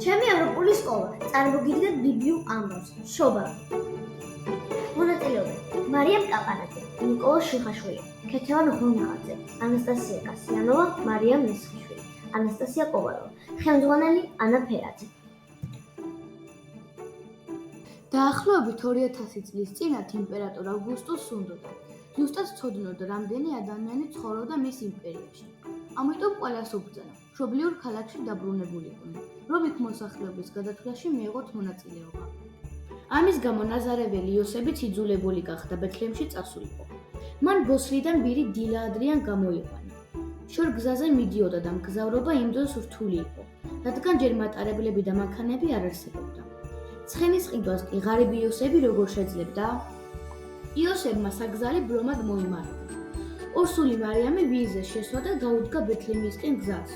ჩემი ევროპული სკოლა წარმოგიდგენთ ბიბლიურ ამბავს. შობა. მონაწილეობენ მარიამ კაპანაძე, ნიკოლოზ შიხაშვილი, ქეთევან ღრუნღაძე, ანასტასია კასიანოვა, მარიამ მესხიშვილი, ანასტასია კოვალოვა, ხელმძღვანელი ანა ფერაძე. დაახლოებით 2000 წლის წინათ იმპერატორ ავგუსტუსს უნდოდა. ზუსტად ცოდნოდა, რამდენი ადამიანი ცხოვრობდა მის იმპერიაში. ამიტომ ყველას უბრძანა, მშობლიურ ქალაქში დაბრუნებულიყვნენ, რომ იქ მოსახლეობის გადათვლაში მიეღოთ მონაწილეობა. ამის გამო ნაზარეველი იოსებიც იძულებული გახდა ბეთლემში წასულიყო. მან ბოსრიდან ბირი დილა ადრიან გამოიყვანა. შორ გზაზე მიდიოდა და მგზავრობა იმ დროს რთული იყო, რადგან ჯერ მატარებლები და მანქანები არ არსებობდა. ცხენის ყიდვას კი ღარიბი იოსები როგორ შეძლებდა? იოსებმა საგზარი ბრომად მოიმარაგა. ორსული მარიამი ვიზას შესვა და გაუდგა ბეთლემისკენ გზას.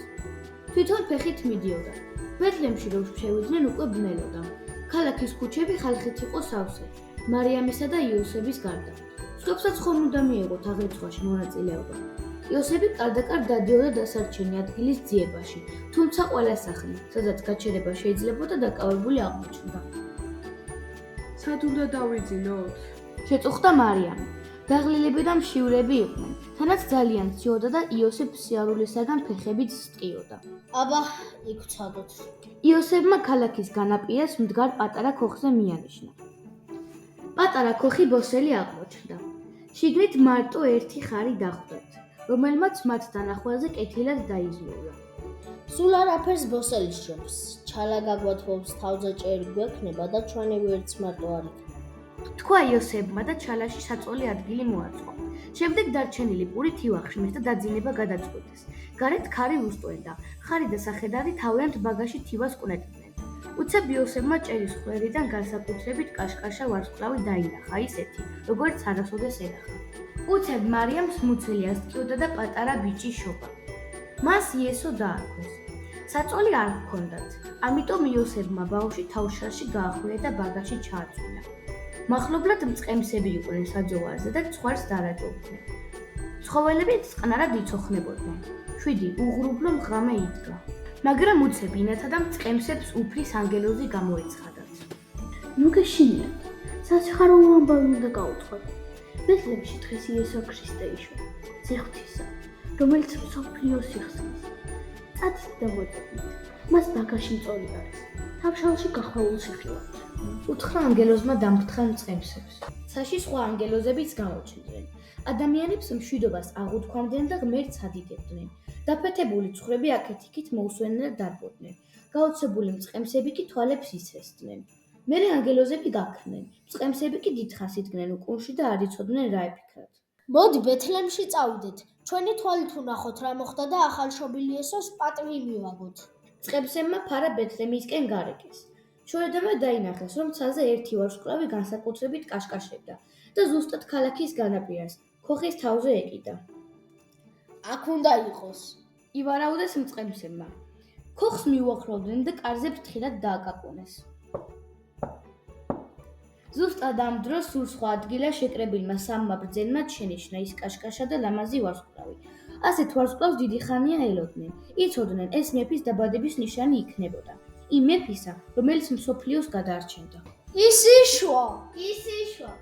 თვითონ ფეხით მიდიოდა. ბეთლემში რომ შევიდნენ უკვე ბნელოდა. ქალაქის ქუჩები ხალხით იყო სავსე, მარიამისა და იოსების გარდა. სხვებსაც ხომ უნდა მიეღოთ აღრიცხვაში მონაწილეობა. იოსები კარდაკარ დადიოდა დასარჩენი ადგილის ძიებაში, თუმცა ყველა სახლი, სადაც გაჩერება შეიძლებოდა, დაკავებული აღმოჩნდა. სად უნდა დავიძინოთ? შეწუხდა მარიამი. დაღლილები და მშივრები იყვნენ, თანაც ძალიან სიოდა და იოსებს სიარულისაგან ფეხებით სტყიოდა. აბა, იქ ვცადოთ. იოსებმა ქალაქის განაპირას მდგარ პატარა ქოხზე მიანიშნა. პატარა ქოხი ბოსელი აღმოჩნდა. შიგნით მარტო ერთი ხარი დახვდათ, რომელმაც მათ დანახვაზე კეთილად დაიზვიურა. სულ არაფერს ბოსელი სჯობს. ჩალა გაგვათხოვს თავზე ჭერი გვექნება და ჩვენი ვერც მარტო არ იქნება. თქვა იოსებმა და ჩალაში საწოლი ადგილი მოაწყო. შემდეგ დარჩენილი პურით ივახშმეს და დაძინება გადაწყვიტეს. გარეთ ქარი უსტვენდა. ხარი და სახედარი თავიანთ ბაგაში თივას კვნეტდნენ. უცებ იოსებმა ჭერის ხვერიდან განსაკუთრებით კაშკაშა ვარსკვლავი დაინახა, ისეთი, როგორც არასოდეს ენახა. უცებ მარიამს მუცელი ასტკიოდა და პატარა ბიჭი შობა. მას იესო დაარქვეს. საწოლი არ ჰქონდათ, ამიტომ იოსებმა ბაუში თავშაში გაახვია და ბაგაში ჩააწვინა. მახლობლად მწყემსები იყვნენ საძოვარზე და ცხვარს დარაჯობდნენ. ცხოველები წყნარად იცოხნებოდნენ. 7 უღრუბლო მღრამე იდგა. მაგრამ უცებ ინათა და მწყემსებს უფლის ანგელოზი გამოეცხადათ. ნუ გეშინიათ, საჩხარო ამბავი უნდა გაუთხოთ. ბეთლემში დღეს იესო ქრისტე იშვა, ზეღვთისა, რომელიც მსოფლიოს იხსნის. წადით და მოწოდით, მას ბაგაში მწოლი არის, თავშალში გახვეულში ხილავთ. უთხრა ანგელოზმა დამფრთხარ მწყემსებს. ცაში სხვა ანგელოზებიც გამოჩნდნენ. ადამიანებს მშვიდობას აღუთქვამდნენ და ღმერთს ადიდებდნენ. დაფეთებული ცხრები აქეთ-იქით მოუსვენნად დარბოდნენ. გაოცებული მწყემსები კი თვალებს იცრესდნენ. მერე ანგელოზები გაქრნენ. მწყემსები კი დიდხანს იდგნენ უკუნში და არ იცოდნენ რა ეფიქრათ. მოდი ბეთლემში წავიდეთ. ჩვენი თვალით ვნახოთ რა მოხდა და ახალშობილი იესოს პატივი მივაგოთ. მწყემსებმა ფარა ბეთლემისკენ გარეკეს. შორედავე დაინახეს, რომ ცაზე ერთი ვარსკვლავი განსაკუთრებით კაშკაშებდა და ზუსტად ქალაქის განაპირას, ქოხის თავზე ეკიდა. აქ უნდა იყოს. ივარაუდეს მწყემსებმა. ქოხს მიუახლოვდნენ და კარზე ფრთხილად დააკაკუნეს. ზუსტად ამ დროს სულ სხვა ადგილას შეკრებილმა სამმა ბრძენმა შენიშნა ის კაშკაშა და ლამაზი ვარსკვლავი. ასეთ ვარსკვლავს დიდი ხანია ელოდნენ. იცოდნენ, ეს მეფის დაბადების ნიშანი იქნებოდა. იმ მეფისა, რომელიც მსოფლიოს გადაარჩენდა. ის იშვა.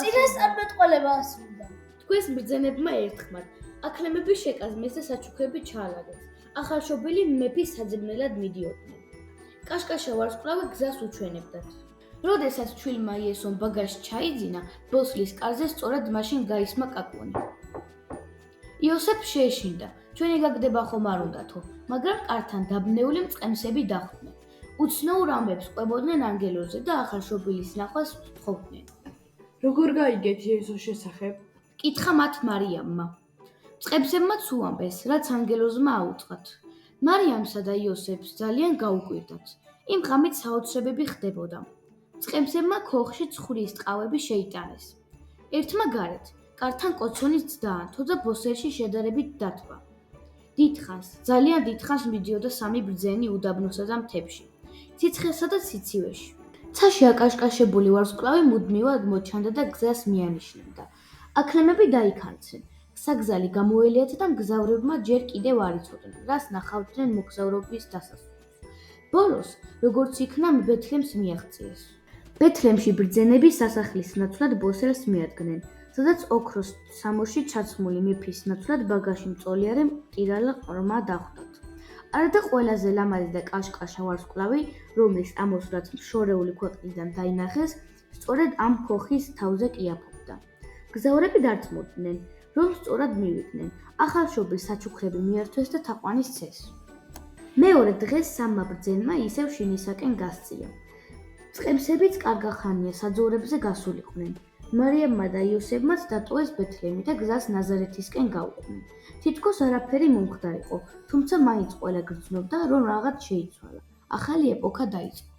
წინასწარმეტყველება ასრულდა. თქვენს ბრძენებმა ერთხმად, აქლემები შეკაზმეს და საჩუქრები ჩაალაგეს. ახალშობილი მეფის საძებნელად მიდიოდნენ. კაშკაშა ვარსკვლავი გზას უჩვენებდათ. როდესაც ჩვილმა იესომ ბაგაში ჩაიძინა, ბოსლის კარზე სწორად მაშინ გაისმა კაკუნი. იოსებ შეეშინდა, ჩვენი გაგდება ხომ არ უნდათო, მაგრამ კართან დაბნეული მწყემსები დახვდნენ. უცნაურ ამბებს ყვებოდნენ ანგელოზზე და ახალშობილის ნახვას თხოვდნენ. როგორ გაიგეთ იესოს შესახებ? კითხა მათ მარიამმა. მწყემსებმაც უამბეს, რაც ანგელოზმა აუწყათ. მარიამსა და იოსებს ძალიან გაუკვირდათ. იმ ღამით საოცრებები ხდებოდა. მწყემსებმა ქოხში ცხვრის ტყავები შეიტანეს. ერთმა გარეთ, კართან კოცონის დაანთო და ბოსერში შედარებით დათვა. ძალიან დიდხანს მიდიოდა სამი ბრძენი უდაბნოსა და მთებში, ციცხესა და სიცივეში. ცაში აკაშკაშებული ვარსკვლავი მუდმივად მოჩანდა და გზას მიანიშნებდა. აქლემები დაიქანცნენ. საგზალი გამოელიათ და მგზავრებმა ჯერ კიდევ არ იცოდნენ, რას ნახავდნენ მოგზაურობის დასასრულს. ბოლოს, როგორც იქნა ბეთლემს მიაღწიეს. ბეთლემში ბრძენები სასახლის ნაცვლად ბოსელს მიადგნენ, სადაც ოქროს სამოში ჩაცმული მეფის ნაცვლად ბაგაში მწოლიარე მტირალა ყრმა დახვდათ. არადა ყველაზე ლამაზი და კაშკაშა ვარსკვლავი, რომლის ამოსვლაც შორეული ქვეყნიდან დაინახეს, სწორედ ამ ფოხის თავზე კიაფობდა. გზავრები დარწმუნდნენ, რომ სწორად მივიდნენ, ახალშობილ საჩუქრები მიართვეს და თაყვანი სცეს. მეორე დღეს სამმა ბრძენმა ისევ შინისაკენ გასწია. წყემსებიც კარგახანია საძოვრებზე გასულიყვნენ. მარიამმა და იოსებმაც დატოვეს ბეთლემი და გზას ნაზარეთისკენ გაუყვნენ. თითქოს არაფერი მომხდარიყო, თუმცა მაინც ყველა გრძნობდა, რომ რაღაც შეიცვალა. ახალი ეპოქა დაიწყო.